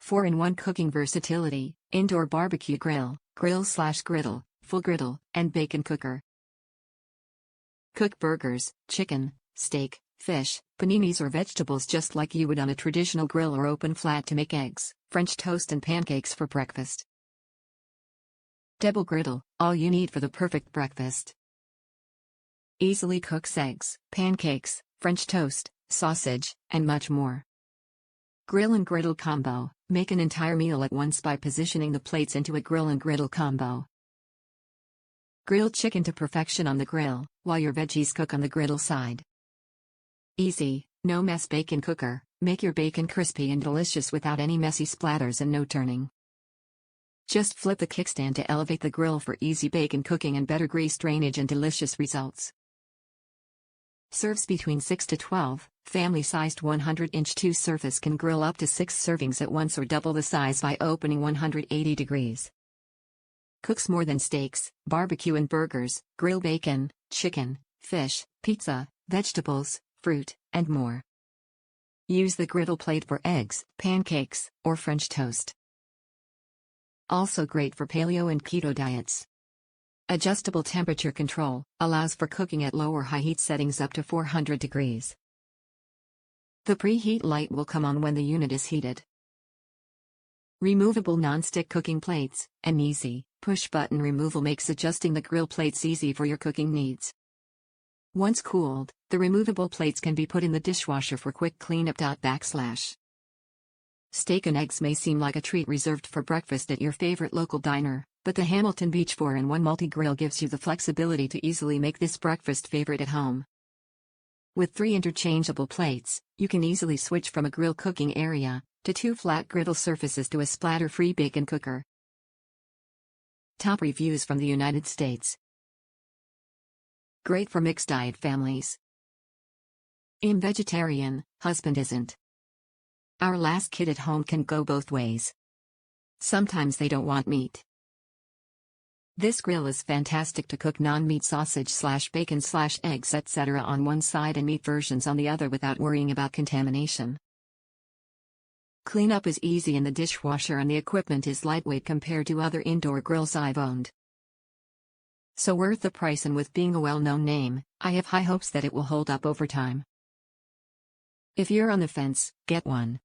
4-in-1 cooking versatility, indoor barbecue grill, grill/griddle, full griddle, and bacon cooker. Cook burgers, chicken, steak, fish, paninis or vegetables just like you would on a traditional grill or open flat to make eggs, French toast and pancakes for breakfast. Double griddle, all you need for the perfect breakfast. Easily cooks eggs, pancakes, French toast, sausage, and much more. Grill and griddle combo, make an entire meal at once by positioning the plates into a grill and griddle combo. Grill chicken to perfection on the grill, while your veggies cook on the griddle side. Easy, no mess bacon cooker, make your bacon crispy and delicious without any messy splatters and no turning. Just flip the kickstand to elevate the grill for easy bacon cooking and better grease drainage and delicious results. Serves between 6 to 12, family-sized 100-inch 2-surface can grill up to 6 servings at once or double the size by opening 180 degrees. Cooks more than steaks, barbecue and burgers, grill bacon, chicken, fish, pizza, vegetables, fruit, and more. Use the griddle plate for eggs, pancakes, or French toast. Also great for paleo and keto diets. Adjustable temperature control, allows for cooking at low or high heat settings up to 400 degrees. The preheat light will come on when the unit is heated. Removable non-stick cooking plates, an easy, push-button removal makes adjusting the grill plates easy for your cooking needs. Once cooled, the removable plates can be put in the dishwasher for quick cleanup. Steak and eggs may seem like a treat reserved for breakfast at your favorite local diner, but the Hamilton Beach 4-in-1 multi-grill gives you the flexibility to easily make this breakfast favorite at home. With 3 interchangeable plates, you can easily switch from a grill cooking area to 2 flat griddle surfaces to a splatter-free bacon cooker. Top reviews from the United States. Great for mixed diet families. I'm vegetarian, husband isn't. Our last kid at home can go both ways. Sometimes they don't want meat. This grill is fantastic to cook non-meat sausage/bacon/eggs etc. on one side and meat versions on the other without worrying about contamination. Cleanup is easy in the dishwasher and the equipment is lightweight compared to other indoor grills I've owned. So worth the price, and with being a well-known name, I have high hopes that it will hold up over time. If you're on the fence, get one.